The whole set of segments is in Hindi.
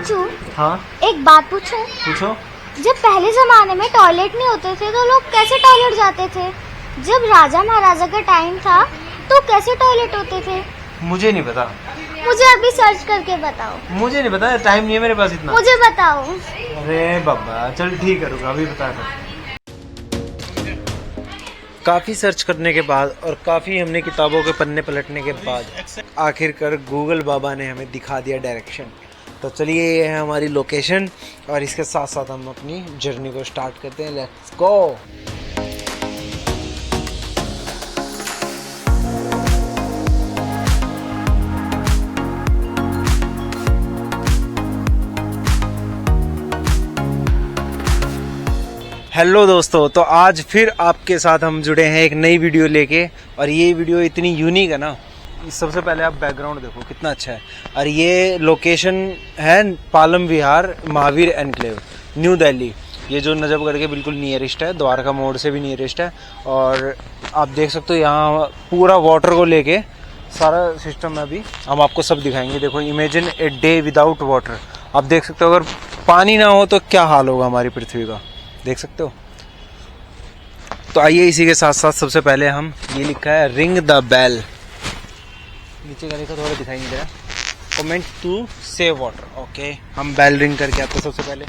पूछूं? हाँ एक बात पूछूं? पूछो। जब पहले जमाने में टॉयलेट नहीं होते थे तो लोग कैसे टॉयलेट जाते थे? जब राजा महाराजा का टाइम था तो कैसे टॉयलेट होते थे? मुझे नहीं पता। मुझे अभी सर्च करके बताओ। मुझे नहीं पता, टाइम नहीं है मेरे पास इतना। मुझे बताओ। अरे बाबा चल ठीक है, रुका अभी बता कर। काफ़ी सर्च करने के बाद और काफ़ी हमने किताबों के पन्ने पलटने के बाद आखिरकार गूगल बाबा ने हमें दिखा दिया डायरेक्शन। तो चलिए ये है हमारी लोकेशन और इसके साथ साथ हम अपनी जर्नी को स्टार्ट करते हैं। Let's go. हेलो दोस्तों, तो आज फिर आपके साथ हम जुड़े हैं एक नई वीडियो लेके। और ये वीडियो इतनी यूनिक है ना, सबसे पहले आप बैकग्राउंड देखो कितना अच्छा है। और ये लोकेशन है पालम विहार महावीर एनक्लेव, न्यू दिल्ली। ये जो नजफगढ़ के बिल्कुल नियरेस्ट है, द्वारका मोड़ से भी नियरेस्ट है। और आप देख सकते हो यहाँ पूरा वाटर को लेके सारा सिस्टम है। अभी हम आपको सब दिखाएंगे। देखो, imagine a day without water. आप देख सकते हो अगर पानी ना हो तो क्या हाल होगा हमारी पृथ्वी का, देख सकते हो। तो आइए इसी के साथ साथ सबसे पहले हम, ये लिखा है रिंग द बेल, नीचे का लिखा थोड़ा दिखाई नहीं दे रहा, comment to save water. Okay, हम बेल रिंग करके आते हैं सबसे पहले।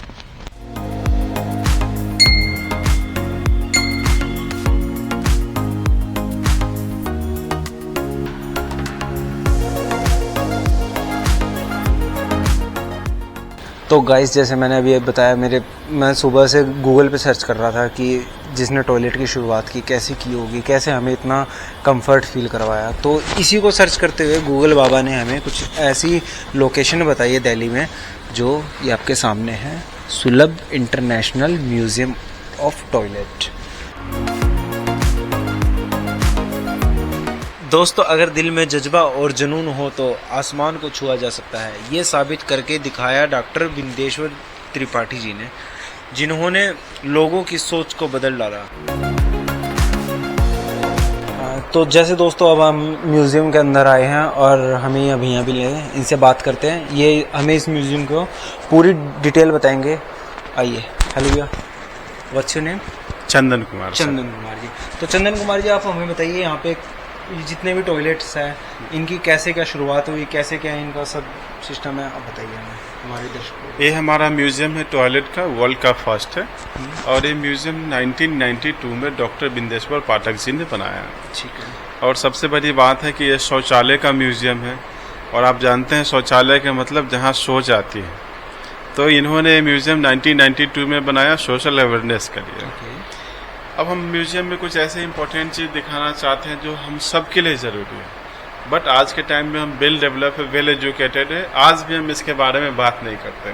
तो गाइस, जैसे मैंने अभी बताया, मैं सुबह से गूगल पे सर्च कर रहा था कि जिसने टॉयलेट की शुरुआत की कैसे की होगी, कैसे हमें इतना कंफर्ट फील करवाया। तो इसी को सर्च करते हुए गूगल बाबा ने हमें कुछ ऐसी लोकेशन बताई है दिल्ली में, जो ये आपके सामने है, सुलभ इंटरनेशनल म्यूजियम ऑफ टॉयलेट। दोस्तों, अगर दिल में जज्बा और जुनून हो तो आसमान को छुआ जा सकता है। ये साबित करके दिखाया डॉक्टर बिंदेश्वर त्रिपाठी जी ने, जिन्होंने लोगों की सोच को बदल डाला। तो जैसे दोस्तों, अब हम म्यूज़ियम के अंदर आए हैं और हमें अभी यहाँ भी ले इनसे बात करते हैं। ये हमें इस म्यूज़ियम को पूरी डिटेल बताएंगे। आइए। हेलो भैया, what's your name? Chandan Kumar. Chandan Kumar ji. तो चंदन कुमार जी, आप हमें बताइए यहाँ पे जितने भी टॉयलेट्स हैं, इनकी कैसे क्या शुरुआत हुई, कैसे क्या इनका सब सिस्टम है, आप बताइए हमें, हमारे दर्शकों को। ये हमारा म्यूजियम है टॉयलेट का, वर्ल्ड का फर्स्ट है। और ये म्यूजियम 1992 में डॉक्टर बिंदेश्वर पाठक जी ने बनाया। ठीक है। और सबसे बड़ी बात है कि ये शौचालय का म्यूजियम है। और आप जानते हैं शौचालय का मतलब जहाँ शौच आती है। तो इन्होंने म्यूजियम 1992 में बनाया सोशल अवेयरनेस के लिए। अब हम म्यूजियम में कुछ ऐसे इंपॉर्टेंट चीज़ दिखाना चाहते हैं जो हम सब के लिए ज़रूरी है। बट आज के टाइम में हम वेल डेवलप है, वेल एजुकेटेड है, आज भी हम इसके बारे में बात नहीं करते।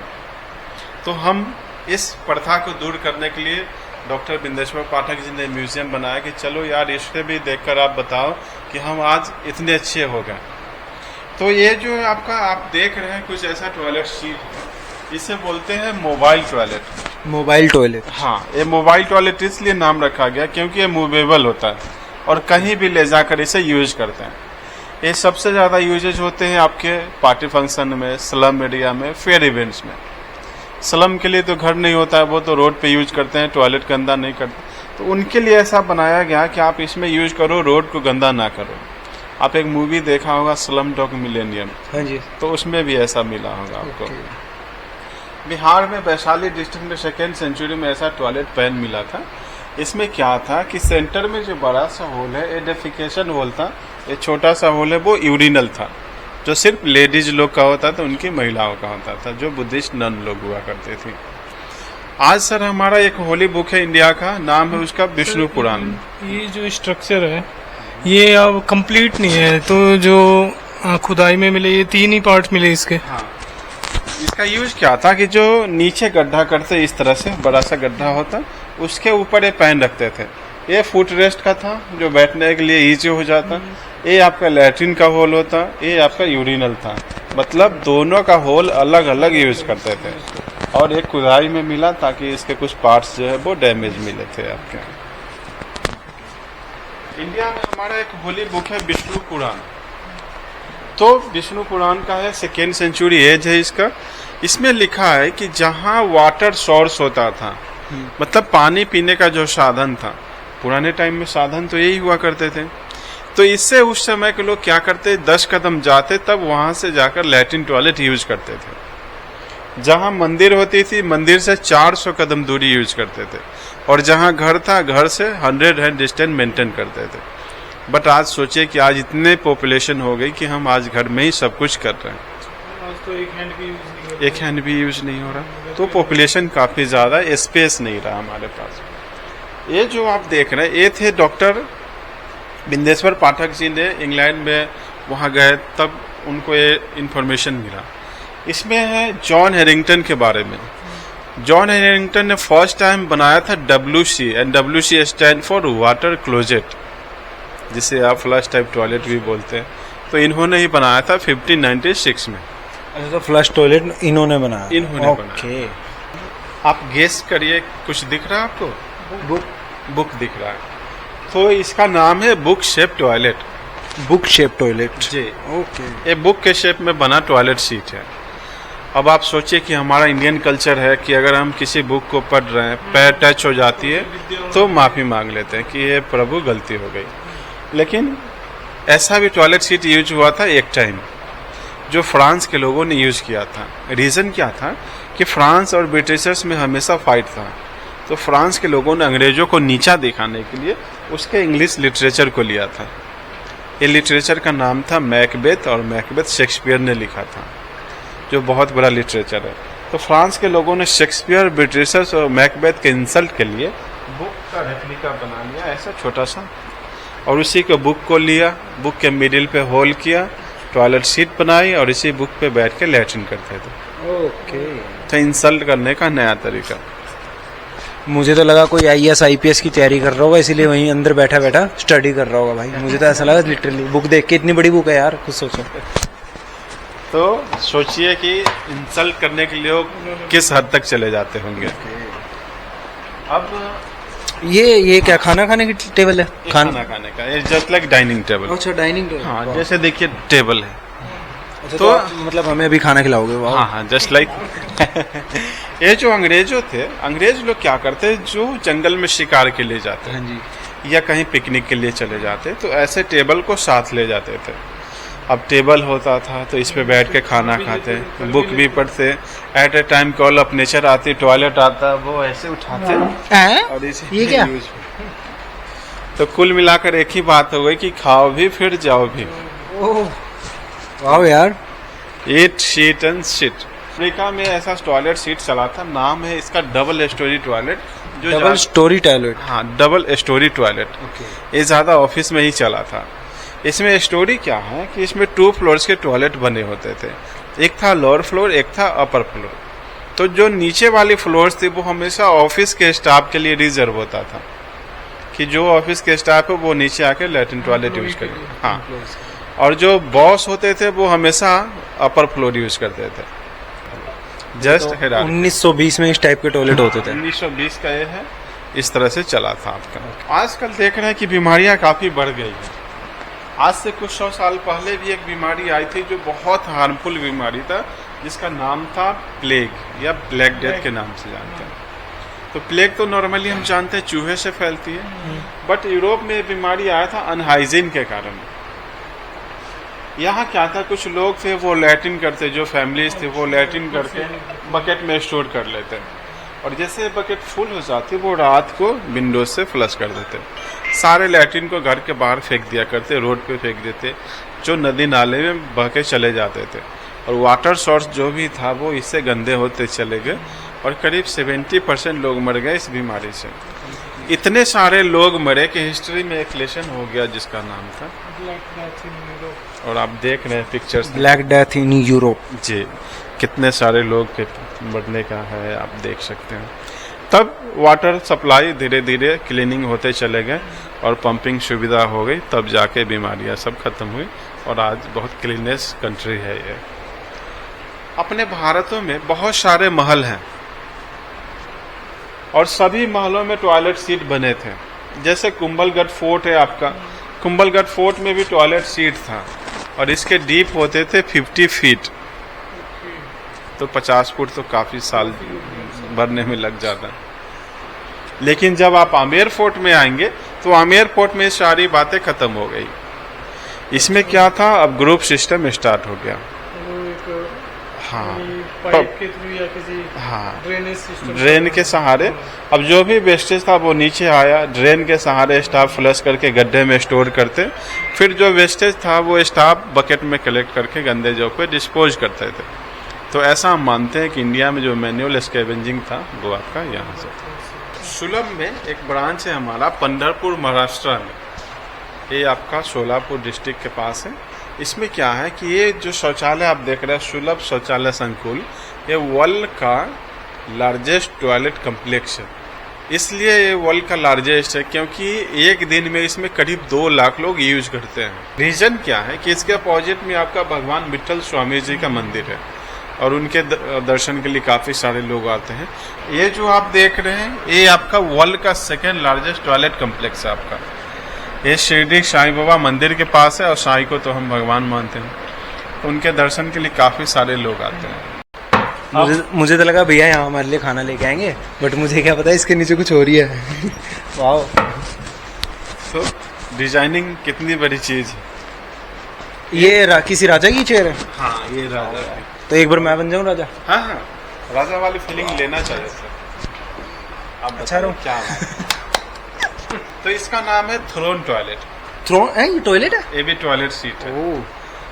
तो हम इस प्रथा को दूर करने के लिए डॉक्टर बिंदेश्वर पाठक जी ने म्यूजियम बनाया कि चलो यार, इससे भी देखकर आप बताओ कि हम आज इतने अच्छे हो गए। तो ये जो आपका आप देख रहे हैं कुछ ऐसा टॉयलेट सीट है, इसे बोलते हैं मोबाइल टॉयलेट। Mobile toilet? हाँ, ये मोबाइल टॉयलेट इसलिए नाम रखा गया क्योंकि ये मूवेबल होता है और कहीं भी ले जाकर इसे यूज करते हैं। ये सबसे ज़्यादा यूजेज होते हैं आपके पार्टी फंक्शन में, स्लम एरिया में, फेयर इवेंट्स में। स्लम के लिए तो घर नहीं होता है, वो तो रोड पे यूज करते हैं, टॉयलेट गंदा नहीं करते। तो उनके लिए ऐसा बनाया गया कि आप इसमें यूज करो, रोड को गंदा ना करो। आप एक मूवी देखा होगा स्लम डॉग मिलेनियम? हाँ जी। तो उसमें भी ऐसा मिला होगा आपको। बिहार में वैशाली डिस्ट्रिक्ट में 2nd सेंचुरी में ऐसा टॉयलेट पैन मिला था। इसमें क्या था कि सेंटर में जो बड़ा सा होल है, ये डेफिकेशन होल था। ये छोटा सा होल है, वो यूरिनल था, जो सिर्फ लेडीज लोग का होता था, उनकी महिलाओं का होता था, जो बुद्धिस्ट नन लोग हुआ करते थे। आज सर हमारा एक होली बुक है इंडिया का, नाम है उसका विष्णु पुराण। ये जो स्ट्रक्चर है ये अब कंप्लीट नहीं है, तो जो खुदाई में मिले ये 3 ही पार्ट मिले इसके। हाँ, इसका यूज क्या था कि जो नीचे गड्ढा करते, इस तरह से बड़ा सा गड्ढा होता, उसके ऊपर ये पैन रखते थे। ये फुट रेस्ट का था, जो बैठने के लिए इजी हो जाता। ये आपका लैट्रिन का होल होता, ये आपका यूरिनल था। मतलब दोनों का होल अलग अलग यूज करते थे। और एक खुदाई में मिला ताकि इसके कुछ पार्ट्स जो है वो डैमेज मिले थे आपके। इंडिया में हमारा एक होली बुक है विष्णु पुराण। तो विष्णु पुराण का है, 2nd सेंचुरी एज है इसका। इसमें लिखा है कि जहाँ वाटर सोर्स होता था, मतलब पानी पीने का जो साधन था, पुराने टाइम में साधन तो यही हुआ करते थे, तो इससे उस समय के लोग क्या करते, 10 कदम जाते तब वहां से जाकर लैट्रिन टॉयलेट यूज करते थे। जहां मंदिर होती थी, मंदिर से 400 कदम दूरी यूज करते थे, और जहां घर था, घर से 100 हैंड डिस्टेंस मेंटेन करते थे। बट आज सोचिए कि आज इतने पॉपुलेशन हो गई कि हम आज घर में ही सब कुछ कर रहे हैं। आज तो एक हैंड भी यूज नहीं हो रहा। तो पॉपुलेशन काफी ज्यादा, स्पेस नहीं रहा हमारे पास। ये जो आप देख रहे हैं, ये थे डॉक्टर बिंदेश्वर पाठक जी ने इंग्लैंड में वहाँ गए, तब उनको ये इन्फॉर्मेशन मिला। इसमें है जॉन हैरिंगटन के बारे में। जॉन हैरिंगटन ने फर्स्ट टाइम बनाया था WC, and WC stand for water closet, जिसे आप फ्लश टाइप टॉयलेट भी बोलते हैं। तो इन्होंने ही बनाया था 1596 में। अच्छा, तो फ्लश टॉयलेट इन्होंने बनाया? इन्होंने बनाया। आप गेस करिए, कुछ दिख रहा है आपको? बुक दिख रहा है, तो इसका नाम है book shape toilet. Book shape toilet जी, ओके। ये बुक के शेप में बना टॉयलेट सीट है। अब आप सोचिए कि हमारा इंडियन कल्चर है कि अगर हम किसी बुक को पढ़ रहे हैं, पैर टच हो जाती है तो माफी मांग लेते हैं कि ये प्रभु गलती हो गई। लेकिन ऐसा भी टॉयलेट सीट यूज हुआ था एक टाइम, जो फ्रांस के लोगों ने यूज किया था। रीजन क्या था कि फ्रांस और ब्रिटिशर्स में हमेशा फाइट था, तो फ्रांस के लोगों ने अंग्रेजों को नीचा दिखाने के लिए उसके इंग्लिश लिटरेचर को लिया था। ये लिटरेचर का नाम था मैकबेथ, और मैकबेथ शेक्सपियर ने लिखा था, जो बहुत बड़ा लिटरेचर है। तो फ्रांस के लोगों ने शेक्सपियर, ब्रिटिशर्स और मैकबेथ के इंसल्ट के लिए बुक का रेप्लिका बना लिया, ऐसा छोटा सा, और उसी को बुक को लिया, बुक के मिडिल पे होल किया, टॉयलेट सीट बनाई, और इसी बुक पे बैठ के लैट्रिन करते थे। ओके। तो इंसल्ट करने का नया तरीका। मुझे तो लगा कोई IAS IPS की तैयारी कर रहा होगा, इसीलिए वहीं अंदर बैठा बैठा स्टडी कर रहा होगा। भाई मुझे तो ऐसा लगा लिटरली, बुक देख के, इतनी बड़ी बुक है यार, खुद सोचो। तो सोचिए कि इंसल्ट करने के लोग किस हद तक चले जाते होंगे। अब ये क्या खाना खाने की टेबल है? खाना खाने का, ये जस्ट लाइक डाइनिंग टेबल। अच्छा, डाइनिंग टेबल। हाँ, जैसे देखिए टेबल है। अच्छा, तो मतलब हमें अभी खाना खिलाओगे? वाह। हाँ हाँ, जस्ट लाइक ये जो अंग्रेजों थे, अंग्रेज लोग क्या करते, जो जंगल में शिकार के लिए जाते हाँ जी, या कहीं पिकनिक के लिए चले जाते, तो ऐसे टेबल को साथ ले जाते थे। अब टेबल होता था तो इस पे बैठ के खाना खाते, बुक भी पढ़ते, at a time call of nature आती, टॉयलेट आता, वो ऐसे उठाते और इसे ये क्या? तो कुल मिलाकर एक ही बात हो गई कि खाओ भी फिर जाओ भी। वाह यार। ईट शीट एंड शिट। अफ्रीका में ऐसा टॉयलेट सीट चला था, नाम है इसका डबल स्टोरी टॉयलेट। जो डबल स्टोरी टॉयलेट? हाँ, डबल स्टोरी टॉयलेट। ये ज्यादा ऑफिस में ही चला था। इसमें स्टोरी क्या है कि इसमें 2 फ्लोर्स के टॉयलेट बने होते थे, एक था लोअर फ्लोर, एक था अपर फ्लोर। तो जो नीचे वाली फ्लोर्स थी वो हमेशा ऑफिस के स्टाफ के लिए रिजर्व होता था, कि जो ऑफिस के स्टाफ है वो नीचे आके लैट्रिन टॉयलेट यूज करेंगे। हाँ, और जो बॉस होते थे वो हमेशा अपर फ्लोर यूज करते थे। जस्ट 1920 में इस टाइप के टॉयलेट होते थे। 1920 का ये है, इस तरह से चला था आपका। आजकल देख रहे हैं कि बीमारियां काफी बढ़ गई है। आज से कुछ 100 साल पहले भी एक बीमारी आई थी जो बहुत हार्मफुल बीमारी था, जिसका नाम था प्लेग या ब्लैक डेथ के नाम से जानते हैं। तो प्लेग तो नॉर्मली हम जानते हैं चूहे से फैलती है, बट यूरोप में ये बीमारी आया था अनहाइजीन के कारण। यहाँ क्या था, कुछ लोग थे वो लैट्रिन करते, जो फैमिलीज थे वो लैट्रिन करके बकेट में स्टोर कर लेते, और जैसे बकेट फुल हो जाती वो रात को विंडो से फ्लश कर देते। सारे लैट्रिन को घर के बाहर फेंक दिया करते, रोड पे फेंक देते, जो नदी नाले में बह के चले जाते थे, और वाटर सोर्स जो भी था वो इससे गंदे होते चले गए, और करीब 70% लोग मर गए इस बीमारी से। इतने सारे लोग मरे कि हिस्ट्री में एक लेसन हो गया जिसका नाम था ब्लैक डेथ इन यूरोप। और आप देख रहे हैं pictures, black death in Europe. जी, कितने सारे लोग के मरने का है, आप देख सकते हैं। तब वाटर सप्लाई धीरे धीरे क्लीनिंग होते चले गए और पंपिंग सुविधा हो गई, तब जाके बीमारियां सब खत्म हुई, और आज बहुत क्लीनेस्ट कंट्री है ये। अपने भारतों में बहुत सारे महल हैं, और सभी महलों में टॉयलेट सीट बने थे। जैसे कुंभलगढ़ फोर्ट है आपका, कुंभलगढ़ फोर्ट में भी टॉयलेट सीट था। और इसके डीप होते थे 50 फीट। तो 50 फुट तो काफी साल भरने में लग जाता है। लेकिन जब आप आमेर फोर्ट में आएंगे तो आमेर फोर्ट में सारी बातें खत्म हो गई। इसमें क्या था, अब ग्रुप सिस्टम स्टार्ट हो गया। हाँ, पाइप के थ्रू या किसी हाँ, ड्रेनेज सिस्टम, ड्रेन के सहारे। अब जो भी वेस्टेज था वो नीचे आया, ड्रेन के सहारे स्टाफ फ्लश करके गड्ढे में स्टोर करते, फिर जो वेस्टेज था वो स्टाफ बकेट में कलेक्ट करके गंदे जगह पे डिस्पोज करते थे। तो ऐसा हम मानते हैं कि इंडिया में जो मैनुअल स्कैवेंजिंग था वो आपका यहाँ से था। सुलभ में एक ब्रांच है हमारा पंढरपुर महाराष्ट्र में, ये आपका सोलापुर डिस्ट्रिक्ट के पास है। इसमें क्या है कि ये जो शौचालय आप देख रहे हैं सुलभ शौचालय संकुल, ये वर्ल्ड का लार्जेस्ट टॉयलेट कम्प्लेक्स है। इसलिए ये वर्ल्ड का लार्जेस्ट है क्योंकि एक दिन में इसमें करीब 2 लाख लोग यूज करते हैं। रीजन क्या है कि इसके अपोजिट में आपका भगवान विट्ठल स्वामी जी का मंदिर है और उनके दर्शन के लिए काफी सारे लोग आते हैं। ये जो आप देख रहे हैं ये आपका वर्ल्ड का 2nd लार्जेस्ट टॉयलेट कम्प्लेक्स है आपका। ये शिरडी साईं बाबा मंदिर के पास है और साईं को तो हम भगवान मानते हैं, उनके दर्शन के लिए काफी सारे लोग आते हैं। मुझे तो लगा भैया यहाँ हमारे लिए खाना लेके आएंगे, बट मुझे क्या पता इसके नीचे कुछ हो रही है। वाह, तो डिजाइनिंग कितनी बड़ी चीज है। ये किसी राजा की चेयर है? हाँ, ये राजा है। तो एक बार मैं बन जाऊँ राजा? हाँ हाँ, राजा वाली फीलिंग लेना चाहिए सर। आप अच्छा बताओ क्या है? तो इसका नाम है थ्रोन टॉयलेट। थ्रोन है? ये टॉयलेट है? ये भी टॉयलेट सीट है। ओह,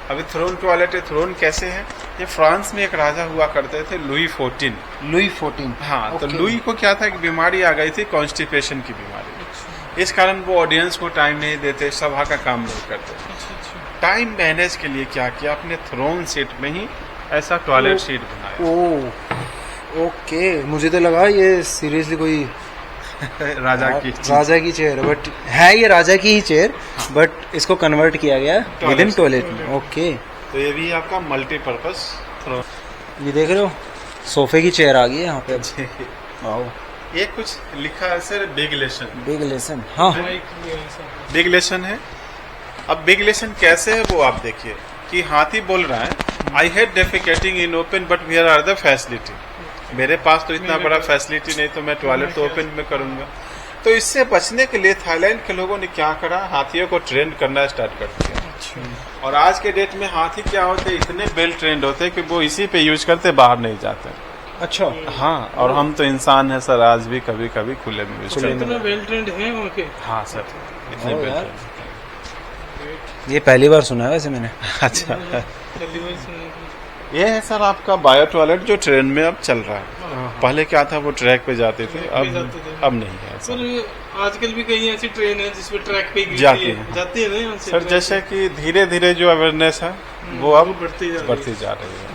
अभी थ्रोन टॉयलेट है। थ्रोन कैसे है? ये फ्रांस में एक राजा हुआ करते थे, लुई 14। लुई 14। हाँ, तो लुई को क्या था कि बीमारी आ गई थी, कॉन्स्टिपेशन की बीमारी। इस कारण वो ऑडियंस को टाइम नहीं देते, सभा का काम नहीं करते। टाइम मैनेज के लिए क्या किया, अपने थ्रोन सीट में ही ऐसा टॉयलेट सीट बनाया। ओह, ओके, मुझे तो लगा ये सीरियसली कोई राजा की चेयर है, बट है ये राजा की ही चेयर, बट इसको कन्वर्ट किया गया विद इन टॉयलेट में। ओके, तो ये भी आपका मल्टीपर्पज थ्रोन। ये देख रहे हो सोफे की चेयर आ गई है यहाँ पे। वाओ, ये कुछ लिखा है sir, big lesson. Big lesson, हाँ, बिग लेसन है। अब बिग लेसन कैसे है वो आप देखिए कि हाथी बोल रहा है, I hate defecating in open but where are the facility. मेरे पास तो इतना बड़ा फैसिलिटी नहीं, तो मैं टॉयलेट तो ओपन में करूंगा। तो इससे बचने के लिए थाईलैंड के लोगों ने क्या करा, हाथियों को ट्रेन करना स्टार्ट कर दिया। और आज के डेट में हाथी क्या होते हैं, इतने वेल ट्रेंड होते हैं कि वो इसी पे यूज करते, बाहर नहीं जाते। अच्छा, हाँ, और हम तो इंसान है सर, आज भी कभी कभी खुले में यूज करते हैं। वेल ट्रेंड है वहाँ के। हाँ सर, इतने वेल यार। ट्रेंड। ये पहली बार सुना है वैसे मैंने। अच्छा, ये है सर आपका बायो टॉयलेट जो ट्रेन में अब चल रहा है। पहले क्या था, वो ट्रैक पे जाते थे, अब नहीं है सर। आजकल भी कई ऐसी ट्रेन है जिसमें ट्रैक पे जाती है ना यहाँ से। सर, जैसे कि धीरे धीरे जो अवेयरनेस है वो अब बढ़ती जा रही है।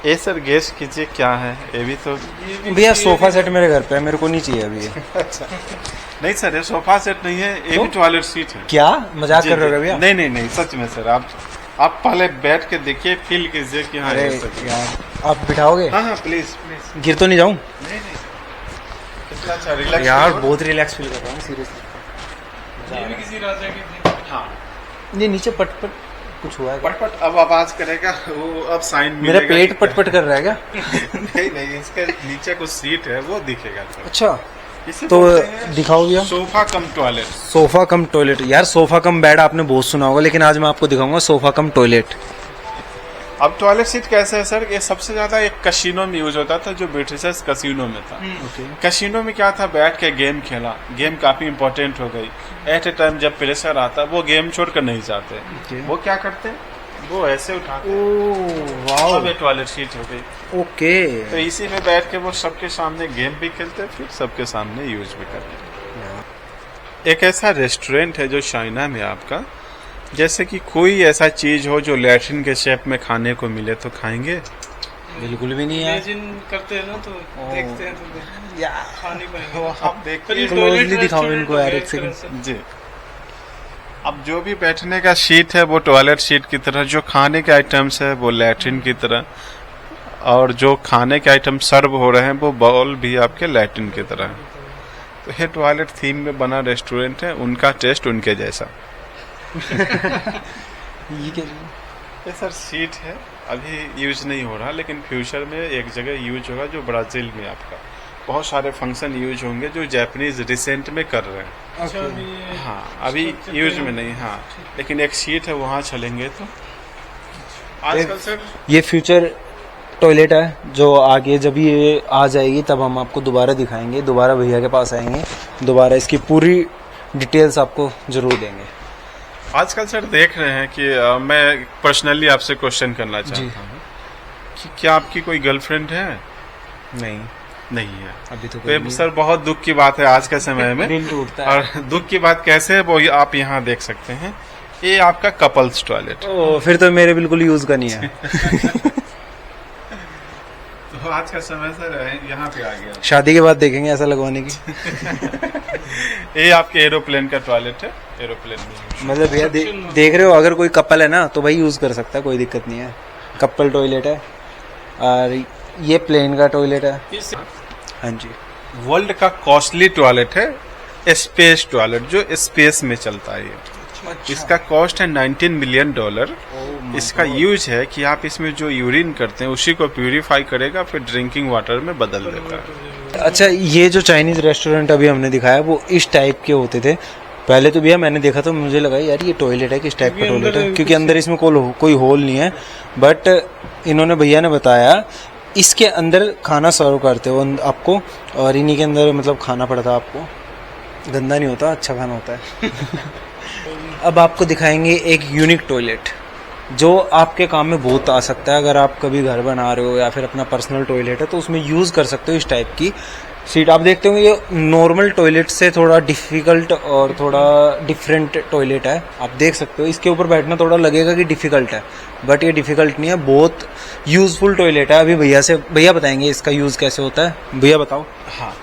ये सर गेस कीजिए क्या है, ये भी तो भैया सोफा सेट मेरे घर पे है, मेरे को नहीं चाहिए अभी ये। अच्छा, नहीं सर, ये सोफा सेट नहीं है, ये भी टॉयलेट सीट है। क्या मजाक कर रहे हो भैया? नहीं नहीं नहीं, सच में सर, आप पहले बैठ के देखिए, फील कीजिए कि हाँ अरे ये सच है। यार, आप बिठाओगे? हाँ हाँ, प्लीज प्लीज। गिर तो नहीं जाऊं? नहीं नहीं, कितना अच्छा रिलैक्स यार बहुत रिलैक्स फील कर रहा हूँ सीरियसली। ये भी किसी राजा की थी। हाँ, ये नीचे पट कुछ हुआ है क्या? पट अब आवाज करेगा वो, अब साइन मेरा पेट पट कर रहा है क्या? नहीं नहीं, इसके नीचे कुछ सीट है वो दिखेगा सर। अच्छा, इसे तो बोलते हैं दिखाओ भैया। Sofa cum toilet. Sofa cum toilet, यार सोफा कम बेड आपने बहुत सुना होगा, लेकिन आज मैं आपको दिखाऊंगा सोफा कम टॉयलेट। अब टॉयलेट सीट कैसे है सर, ये सबसे ज्यादा एक कसिनो में यूज होता था, जो ब्रिटिशर्स कसिनो में था। कसिनो में क्या था, बैठ के गेम खेला, गेम काफी इंपॉर्टेंट हो गई। एट ए टाइम जब प्रेशर आता, वो गेम छोड़कर नहीं जाते, वो क्या करते, वो ऐसे उठाते। अब ये टॉयलेट सीट हो गई। ओके, तो इसी में बैठ के वो सबके सामने गेम भी खेलते, फिर सबके सामने यूज भी करते। एक ऐसा रेस्टोरेंट है जो चाइना में आपका, जैसे कि कोई ऐसा चीज हो जो लैट्रिन के शेप में खाने को मिले तो खाएंगे? बिल्कुल भी नहीं है। इमेजिन करते हैं ना, तो देखते हैं तो यार खा नहीं पाएंगे। आप देखिए, क्लोजली दिखाओ इनको यार एक सेकंड। जी, अब जो भी बैठने का सीट है वो टॉयलेट सीट की तरह, जो खाने के आइटम्स है वो लैट्रिन की तरह, और जो खाने के आइटम सर्व हो रहे हैं वो बाउल भी आपके लैट्रिन की तरह है। तो ये टॉयलेट थीम में बना रेस्टोरेंट है, उनका टेस्ट उनके जैसा। ये क्या ये सर सीट है, अभी यूज नहीं हो रहा, लेकिन फ्यूचर में एक जगह यूज होगा जो ब्राजील में आपका बहुत सारे फंक्शन यूज होंगे जो जापानीज रिसेंट में कर रहे हैं। अच्छा, अभी ये हाँ, अभी यूज में नहीं। हाँ, लेकिन एक सीट है, वहाँ चलेंगे। तो आजकल सर ये फ्यूचर टॉयलेट है जो आगे जब ये आ जाएगी तब हम आपको दोबारा दिखाएंगे, दोबारा भैया के पास आएंगे, दोबारा इसकी पूरी डिटेल्स आपको जरूर देंगे। आजकल सर देख रहे हैं कि मैं पर्सनली आपसे क्वेश्चन करना चाहता हूँ कि क्या आपकी कोई गर्लफ्रेंड है? नहीं, नहीं है अभी तो तो सर बहुत दुख की बात है आज के समय में। दिल टूटता है। और दुख की बात कैसे है वो आप यहाँ देख सकते हैं, ये आपका कपल्स टॉयलेट। ओ, फिर तो मेरे बिल्कुल यूज का नहीं है। तो आज का समय सर यहाँ पे आ गया। शादी के बाद देखेंगे ऐसा लगवाने की। ये आपके एरोप्लेन का टॉयलेट है, एरोप्लेन में। मतलब भैया देख रहे हो, अगर कोई कपल है ना तो भाई यूज कर सकता है, कोई दिक्कत नहीं है। कपल टॉयलेट है और ये प्लेन का टॉयलेट है। हाँ जी, वर्ल्ड का कॉस्टली टॉयलेट है स्पेस टॉयलेट, जो स्पेस में चलता है। इसका कॉस्ट है $19 मिलियन। इसका यूज है कि आप इसमें जो यूरिन करते हैं उसी को प्यूरिफाई करेगा, फिर ड्रिंकिंग वाटर में बदल देता है। अच्छा, ये जो चाइनीज रेस्टोरेंट अभी हमने दिखाया वो इस टाइप के होते थे पहले। तो भैया मैंने देखा तो मुझे लगा यार ये टॉयलेट है, किस टाइप का टॉयलेट है, क्योंकि अंदर इसमें कोई होल नहीं है। बट इन्होंने भैया ने बताया इसके अंदर खाना सर्व करते हो आपको, और इन्हीं के अंदर मतलब खाना पड़ता है आपको। गंदा नहीं होता, अच्छा खाना होता है। अब आपको दिखाएंगे एक यूनिक टॉयलेट जो आपके काम में बहुत आ सकता है। अगर आप कभी घर बना रहे हो या फिर अपना पर्सनल टॉयलेट है तो उसमें यूज कर सकते हो इस टाइप की सीट। आप देखते होंगे ये नॉर्मल टॉयलेट से थोड़ा डिफिकल्ट और थोड़ा डिफरेंट टॉयलेट है। आप देख सकते हो इसके ऊपर बैठना थोड़ा लगेगा कि डिफिकल्ट है, बट ये डिफिकल्ट नहीं है, बहुत यूजफुल टॉयलेट है। अभी भैया बताएंगे इसका यूज कैसे होता है। भैया बताओ। हाँ,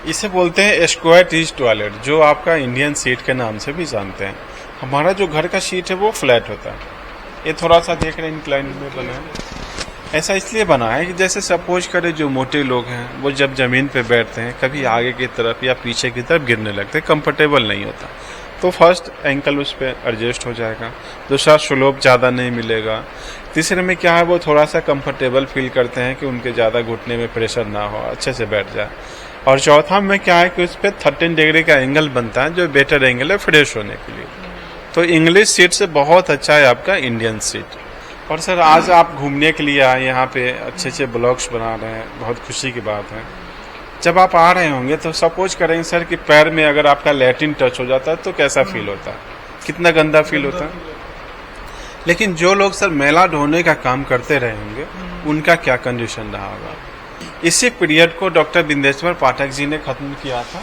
इसे बोलते हैं स्क्वायर टीज टॉयलेट, जो आपका इंडियन सीट के नाम से भी जानते हैं। हमारा जो घर का सीट है वो फ्लैट होता है, ये थोड़ा सा देख रहे हैं इंक्लाइन में बना है। ऐसा इसलिए बना है कि जैसे सपोज करें जो मोटे लोग हैं वो जब जमीन पे बैठते हैं कभी आगे की तरफ या पीछे की तरफ गिरने लगते हैं, कंफर्टेबल नहीं होता। तो फर्स्ट एंकल उस पर एडजस्ट हो जाएगा, दूसरा स्लोप ज़्यादा नहीं मिलेगा, तीसरे में क्या है वो थोड़ा सा कंफर्टेबल फील करते हैं कि उनके ज़्यादा घुटने में प्रेशर ना हो, अच्छे से बैठ जाए। और चौथा में क्या है कि उस पर 13 डिग्री का एंगल बनता है जो बेटर एंगल है फ्रेश होने के लिए। तो इंग्लिश सीट से बहुत अच्छा है आपका इंडियन सीट। और सर आज आप घूमने के लिए आए यहाँ पे, अच्छे अच्छे ब्लॉग्स बना रहे हैं, बहुत खुशी की बात है। जब आप आ रहे होंगे तो सपोज करेंगे सर कि पैर में अगर आपका लैट्रिन टच हो जाता है तो कैसा फील होता है, कितना गंदा फील होता है। लेकिन जो लोग सर मैला ढोने का काम करते रहे होंगे उनका क्या कंडीशन रहा होगा। इसी पीरियड को डॉक्टर बिंदेश्वर पाठक जी ने खत्म किया था,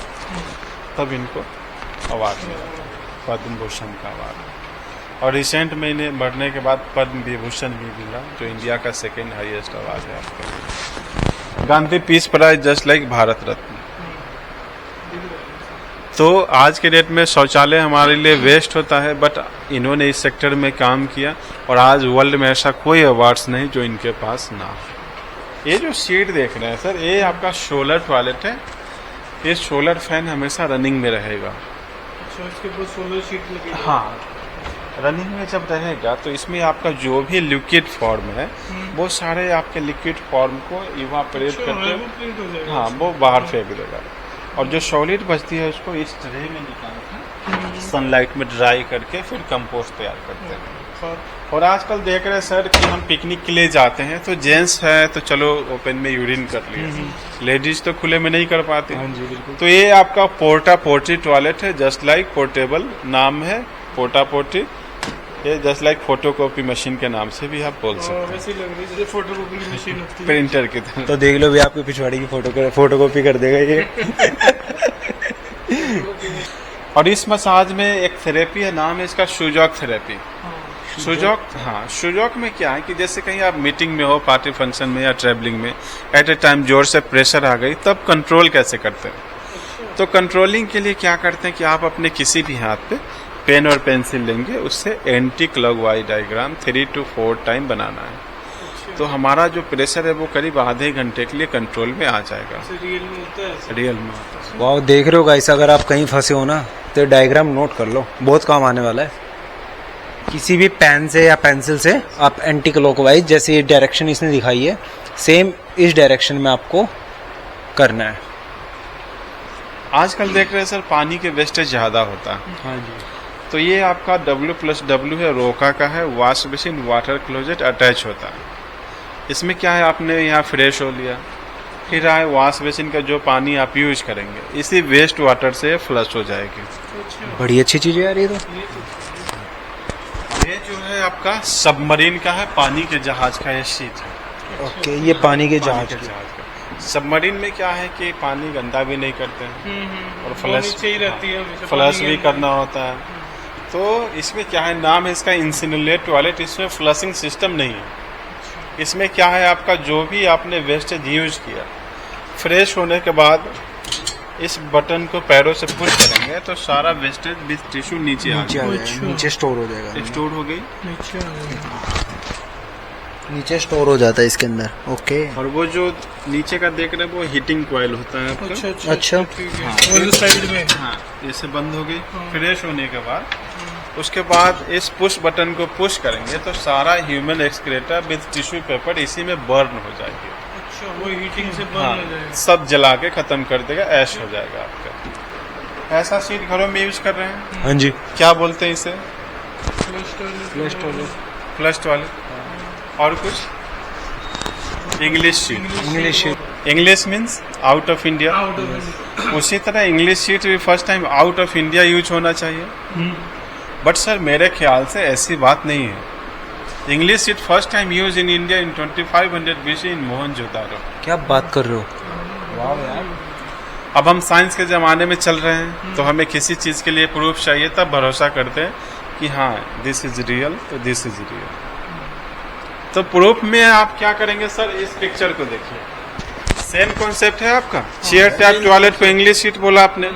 तब इनको अवार्ड मिला, पद्म भूषण का अवार्ड। और रिसेंट में इन्हें मरने के बाद पद्म विभूषण भी मिला, जो इंडिया का सेकेंड हाईएस्ट अवार्ड है आपका। Gandhi peace prize just like Bharat Ratna. तो आज के डेट में शौचालय हमारे लिए वेस्ट होता है, बट इन्होंने इस सेक्टर में काम किया और आज वर्ल्ड में ऐसा कोई अवार्ड्स नहीं जो इनके पास ना हो। ये जो सीट देख रहे हैं सर, ये आपका सोलर टॉयलेट है। ये सोलर फैन हमेशा रनिंग में रहेगा। अच्छा, इसके ऊपर सोलर शीट लगी है। हाँ, रनिंग में जब रहेगा तो इसमें आपका जो भी लिक्विड फॉर्म है वो सारे आपके लिक्विड फॉर्म को इवापोरेट करके हाँ वो बाहर फेंक देगा। और जो सॉलिड बचती है उसको इस ट्रे में निकाल कर सनलाइट में ड्राई करके फिर कंपोस्ट तैयार करते हैं। और आजकल देख रहे हैं सर कि हम पिकनिक के लिए जाते हैं तो जेंट्स है तो चलो ओपन में यूरिन कर लिए, लेडीज तो खुले में नहीं कर पाते। हाँ जी बिल्कुल। तो ये आपका पोर्टा पोर्ट्री टॉयलेट है, जस्ट लाइक पोर्टेबल नाम है पोर्टा पोर्ट्री। ये जस्ट लाइक फोटोकॉपी मशीन के नाम से भी आप बोल सकते हैं, वैसी लग रही है जैसे फोटोकॉपी की मशीन होती है, प्रिंटर की तरह। तो देख लो भी आपकी पिछवाड़ी की फोटोकॉपी कर देगा ये। और इस मसाज में एक थेरेपी है, नाम है इसका सुजॉक थेरेपी। सुजॉक, हाँ सुजॉक में क्या है कि जैसे कहीं आप मीटिंग में हो, पार्टी फंक्शन में या ट्रैवलिंग में, एट ए टाइम जोर से प्रेशर आ गई, तब कंट्रोल कैसे करते हैं। तो कंट्रोलिंग के लिए क्या करते हैं कि आप अपने किसी भी हाथ पे पेन और पेंसिल लेंगे, उससे anti clockwise diagram 3 to 4 time बनाना है। तो हमारा जो प्रेशर है वो करीब आधे घंटे के लिए कंट्रोल में आ जाएगा। रियल में होता है, रियल में होता है। वाह, देख रहे हो गाइस, अगर आप कहीं फंसे हो ना तो डायग्राम नोट कर लो, बहुत काम आने वाला है। किसी भी पेन से या पेंसिल से आप एंटी क्लॉकवाइज, जैसे ये डायरेक्शन इसने दिखाई है, सेम इस डायरेक्शन में आपको करना है। आजकल देख रहे हैं सर पानी के वेस्टेज ज़्यादा होता है। हाँ जी। तो ये आपका W+W है, रोका का है, wash basin water closet attach होता है। इसमें क्या है, आपने यहाँ फ्रेश हो लिया, फिर आए वॉश बेसिन का जो पानी आप यूज करेंगे इसी वेस्ट वाटर से फ्लश हो जाएगी। बड़ी अच्छी चीज़ है यार ये तो। ये जो है आपका सबमरीन का है, पानी के जहाज का ये शीट है। ओके, ये पानी के पानी जहाज के जहाज का। सबमरीन में क्या है कि पानी गंदा भी नहीं करते हैं और फ्लश नीचे ही रहती है, हमेशा फ्लश पानी भी के- करना होता है। तो इसमें क्या है, नाम है इसका इंसिनुलेट टॉयलेट। इसमें फ्लशिंग सिस्टम नहीं है। इसमें क्या है, आपका जो भी आपने वेस्टेज यूज किया, फ्रेश होने के बाद इस बटन को पैरों से पुश करेंगे तो सारा वेस्टेज विद टिश्यू नीचे आ नीचे आ जाएगा, जाएगा, नीचे स्टोर हो जाएगा, स्टोर हो गई। नीचे आ गई। नीचे स्टोर हो जाता है इसके अंदर। ओके, और वो जो नीचे का देख रहे हैं वो हीटिंग कॉइल होता है आपका। अच्छा अच्छा अच्छा। ठीक है। हाँ। और इस साइड में हाँ, ऐसे बंद हो गई। फ्रेश होने के बाद उसके बाद इस पुश बटन को पुश करेंगे तो सारा ह्यूमन एक्सक्रेटर विद टिश्यू पेपर इसी में बर्न हो जाएगी। अच्छा, वो हीटिंग से बंद हाँ, हो जाएगा। सब जला के खत्म कर देगा, ऐश हो जाएगा आपका। ऐसा सीट घरों में यूज कर रहे हैं, हाँ जी। क्या बोलते हैं इसे? Flush flush toilet. और कुछ English sheet. English English means out of India. Out of उसी तरह इंग्लिश शीट भी first time out of India use होना चाहिए। बट सर मेरे ख्याल से ऐसी बात नहीं है। English sheet first time use in India in 2500 BC इन मोहनजोदारो। क्या बात कर रहे हो? वाह यार। अब हम साइंस के ज़माने में चल रहे हैं तो हमें किसी चीज़ के लिए प्रूफ चाहिए, तब भरोसा करते हैं कि हाँ दिस इज रियल, तो दिस इज रियल। तो प्रूफ में आप क्या करेंगे सर, इस पिक्चर को देखिए। सेम कॉन्सेप्ट है आपका। चेयर टाइप टॉयलेट को इंग्लिश सीट बोला आपने,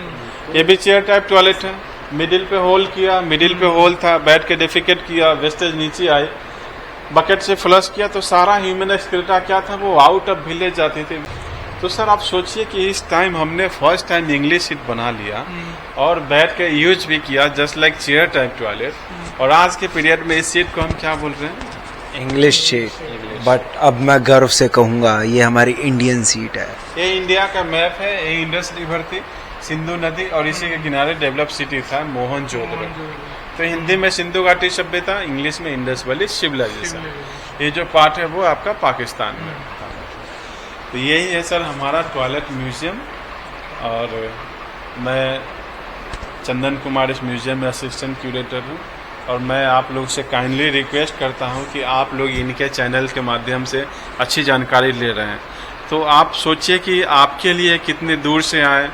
ये भी चेयर टाइप टॉयलेट है। मिडिल पे होल किया, मिडिल पे होल था, बैठ के डेफिकेट किया, वेस्टेज नीचे आए, बकेट से फ्लश किया तो सारा ह्यूमन एक्सक्रीटा क्या था, वो आउट ऑफ विलेज जाती थी। तो सर आप सोचिए कि इस टाइम हमने फर्स्ट टाइम इंग्लिश सीट बना लिया और बैठ के यूज भी किया just like chair type toilet. और आज के पीरियड में इस सीट को हम क्या बोल रहे हैं? English seat. बट अब मैं गर्व से कहूंगा ये हमारी इंडियन सीट है। ये इंडिया का मैप है, ये इंडस रिवर थी, सिंधु नदी और इसी के किनारे डेवलप सिटी था मोहनजोदड़ो। तो हिंदी में सिंधु घाटी सभ्यता, इंग्लिश में इंडस वैली सिविलाइजेशन। ये जो पार्ट है वो आपका पाकिस्तान में था। तो यही है सर हमारा टॉयलेट म्यूजियम। और मैं चंदन कुमार इस म्यूजियम में असिस्टेंट क्यूरेटर हूँ। और मैं आप लोग से काइंडली रिक्वेस्ट करता हूँ कि आप लोग इनके चैनल के माध्यम से अच्छी जानकारी ले रहे हैं। तो आप सोचिए कि आपके लिए कितने दूर से आए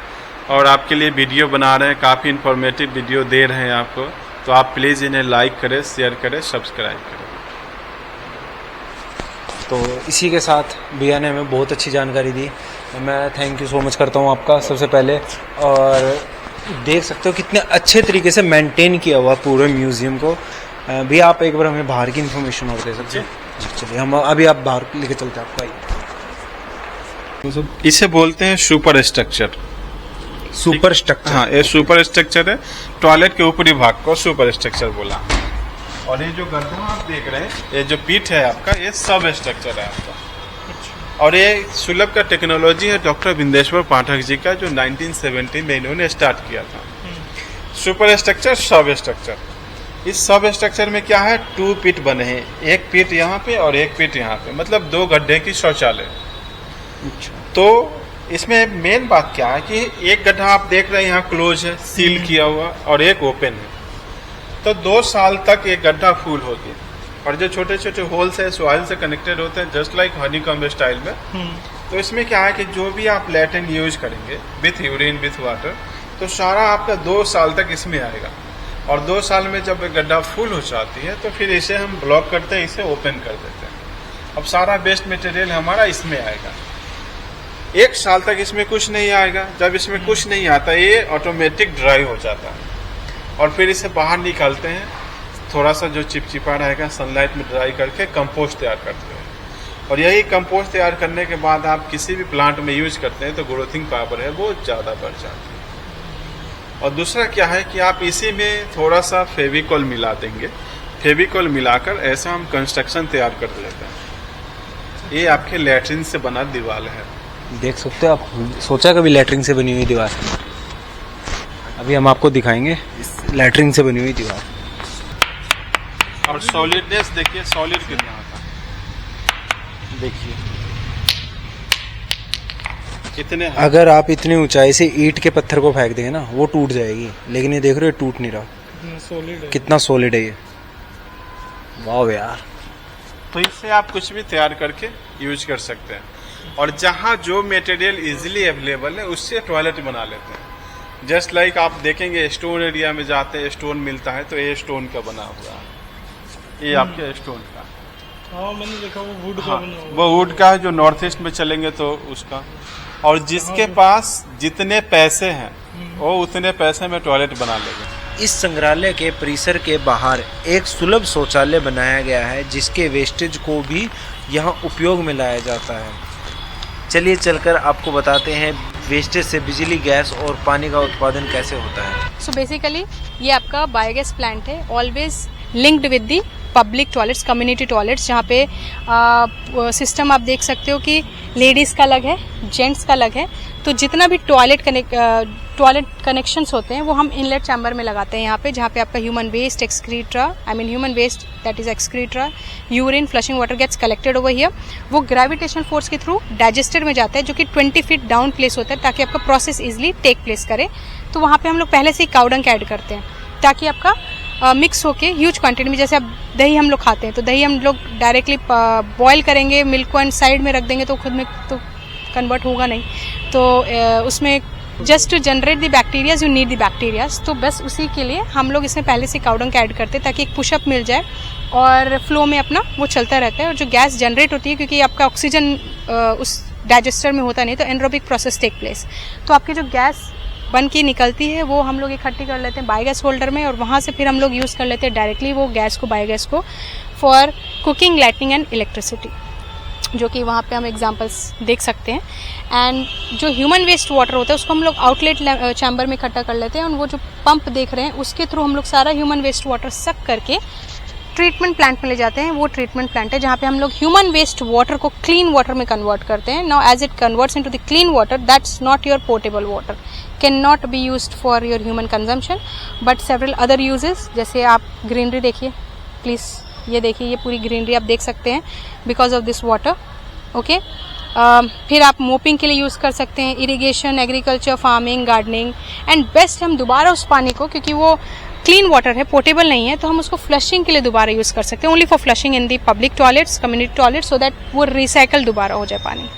और आपके लिए वीडियो बना रहे हैं, काफ़ी इन्फॉर्मेटिव वीडियो दे रहे हैं आपको। तो आप प्लीज़ इन्हें लाइक करें, शेयर करें, सब्सक्राइब करें। तो इसी के साथ भैया ने हमें बहुत अच्छी जानकारी दी। मैं थैंक यू सो मच करता हूँ आपका सबसे पहले। और देख सकते हो कितने अच्छे तरीके से मेंटेन किया हुआ पूरे म्यूज़ियम को। भैया आप एक बार हमें बाहर की इन्फॉर्मेशन और दे सकते हैं? चलिए हम अभी आप बाहर लेके चलते हैं आपको। इसे बोलते हैं सुपर स्ट्रक्चर। Super structure. हाँ, ये सुपर स्ट्रक्चर है। टॉयलेट के ऊपरी भाग को सुपर स्ट्रक्चर बोला। और ये जो गड्ढा आप देख रहे हैं, ये जो पीठ है आपका, ये सब स्ट्रक्चर है आपका। और ये सुलभ का टेक्नोलॉजी है डॉक्टर बिंदेश्वर पाठक जी का, जो 1970 में इन्होंने स्टार्ट किया था। सुपर स्ट्रक्चर, सब स्ट्रक्चर। इस सब स्ट्रक्चर में क्या है, 2 पीठ बने हैं, एक पीठ यहाँ पे और एक पीठ यहाँ पे, मतलब 2 गड्ढे की शौचालय। तो इसमें मेन बात क्या है कि एक गड्ढा आप देख रहे हैं यहाँ क्लोज है, सील किया हुआ, और एक ओपन है। तो 2 साल तक एक गड्ढा फुल होगी। और जो छोटे छोटे होल्स है सॉइल से कनेक्टेड होते हैं, जस्ट लाइक हनीकॉम्ब स्टाइल में। तो इसमें क्या है कि जो भी आप लैट्रिन यूज करेंगे विथ यूरिन विथ वाटर, तो सारा आपका 2 साल तक इसमें आएगा। और 2 साल में जब गड्ढा फुल हो जाती है तो फिर इसे हम ब्लॉक करते हैं, इसे ओपन कर देते हैं। अब सारा वेस्ट मटेरियल हमारा इसमें आएगा। 1 साल तक इसमें कुछ नहीं आएगा। जब इसमें कुछ नहीं आता, ये ऑटोमेटिक ड्राई हो जाता है। और फिर इसे बाहर निकालते हैं, थोड़ा सा जो चिपचिपा रहेगा सनलाइट में ड्राई करके कंपोस्ट तैयार करते हैं। और यही कंपोस्ट तैयार करने के बाद आप किसी भी प्लांट में यूज करते हैं तो ग्रोथिंग पावर है वो ज़्यादा बढ़ जाती है। और दूसरा क्या है कि आप इसी में थोड़ा सा फेविकॉल मिला देंगे। फेविकॉल मिलाकर ऐसा हम कंस्ट्रक्शन तैयार कर लेते हैं। ये आपके लैट्रिन से बना दीवार है। देख सकते हो आप, सोचा कभी लैट्रिन से बनी हुई दीवार? अभी हम आपको दिखाएंगे इस लैट्रिन से बनी हुई दीवार। और सॉलिडनेस देखिए, सॉलिड कितना आता है, देखिए कितने अगर आप इतनी ऊंचाई से ईंट के पत्थर को फेंक देंगे ना, वो टूट जाएगी, लेकिन ये देख रहे हो टूट नहीं रहा। सॉलिड है। कितना सॉलिड है ये, वाह यार। तो इससे आप कुछ भी तैयार करके यूज कर सकते हैं। और जहाँ जो मटेरियल इजीली अवेलेबल है उससे टॉयलेट बना लेते हैं। जस्ट लाइक आप देखेंगे स्टोन एरिया में जाते हैं, स्टोन मिलता है, तो ये स्टोन का बना हुआ है, ये आपके स्टोन का। हाँ मैंने देखा वो वुड का हाँ, बना हुआ है। वो वुड का है, जो नॉर्थ ईस्ट में चलेंगे तो उसका। और जिसके पास जितने पैसे हैं वो उतने पैसे में टॉयलेट बना लेगा। इस संग्रहालय के परिसर के बाहर एक सुलभ शौचालय बनाया गया है, जिसके वेस्टेज को भी यहाँ उपयोग में लाया जाता है। चलिए चलकर आपको बताते हैं वेस्टेज से बिजली, गैस और पानी का उत्पादन कैसे होता है। सो बेसिकली ये आपका बायोगैस प्लांट है, always linked with the public toilets, community toilets, जहाँ पे सिस्टम आप देख सकते हो कि लेडीज़ का अलग है, जेंट्स का अलग है। तो जितना भी टॉयलेट कनेक्शंस होते हैं वो हम इनलेट चैम्बर में लगाते हैं यहाँ पे, जहाँ पे आपका human waste, excreta, human waste that is excreta, urine, flushing water gets collected over here. वो ग्रेविटेशनल फोर्स के थ्रू डाइजेस्टर में जाता है, जो कि 20 फीट डाउन प्लेस होता है, ताकि आपका प्रोसेस इजिली टेक प्लेस करे। तो वहाँ पे हम लोग पहले से ही काउ डंग ऐड करते हैं, ताकि आपका मिक्स होके ह्यूज क्वांटिटी में, जैसे अब दही हम लोग खाते हैं तो दही हम लोग डायरेक्टली बॉयल करेंगे, मिल्क को साइड में रख देंगे तो खुद में तो कन्वर्ट होगा नहीं। तो उसमें just to generate the bacterias you need the bacterias. तो बस उसी के लिए हम लोग इसमें पहले से काउ डंग ऐड करते हैं, ताकि एक पुशअप मिल जाए और फ्लो में अपना वो चलता रहता है। और जो गैस जनरेट होती है, क्योंकि आपका ऑक्सीजन उस डाइजेस्टर में होता नहीं, तो एनरोबिक प्रोसेस टेक प्लेस। तो आपकी जो गैस बन के निकलती है वो हम लोग इकट्ठी कर लेते हैं बायोगैस होल्डर में, और वहाँ से फिर हम लोग यूज़ कर लेते हैं डायरेक्टली वो गैस को, बायोगैस को, for cooking, lightning and electricity, जो कि वहाँ पे हम एग्जांपल्स देख सकते हैं। एंड जो ह्यूमन वेस्ट वाटर होता है उसको हम लोग आउटलेट चैम्बर में इकट्ठा कर लेते हैं, और वो जो पंप देख रहे हैं उसके थ्रू हम लोग सारा ह्यूमन वेस्ट वाटर सक करके ट्रीटमेंट प्लांट में ले जाते हैं। वो ट्रीटमेंट प्लांट है जहाँ पे हम लोग ह्यूमन वेस्ट वाटर को क्लीन वाटर में कन्वर्ट करते हैं। Now as it converts into the clean water, that's not your portable water, can not be used for your human consumption, but several other uses. जैसे आप ग्रीनरी देखिए प्लीज़, ये देखिए, ये पूरी ग्रीनरी आप देख सकते हैं because of this water. Okay, फिर आप मोपिंग के लिए यूज़ कर सकते हैं, irrigation, agriculture, farming, gardening, and best हम दोबारा उस पानी को, क्योंकि वो क्लीन वाटर है, पोर्टेबल नहीं है, तो हम उसको फ्लशिंग के लिए दोबारा यूज़ कर सकते हैं, only for flushing in the public toilets, community toilets, so that वो रिसाइकल दोबारा हो जाए पानी।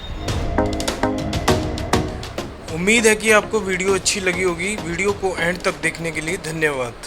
उम्मीद है कि आपको वीडियो अच्छी लगी होगी। वीडियो को एंड तक देखने के लिए धन्यवाद।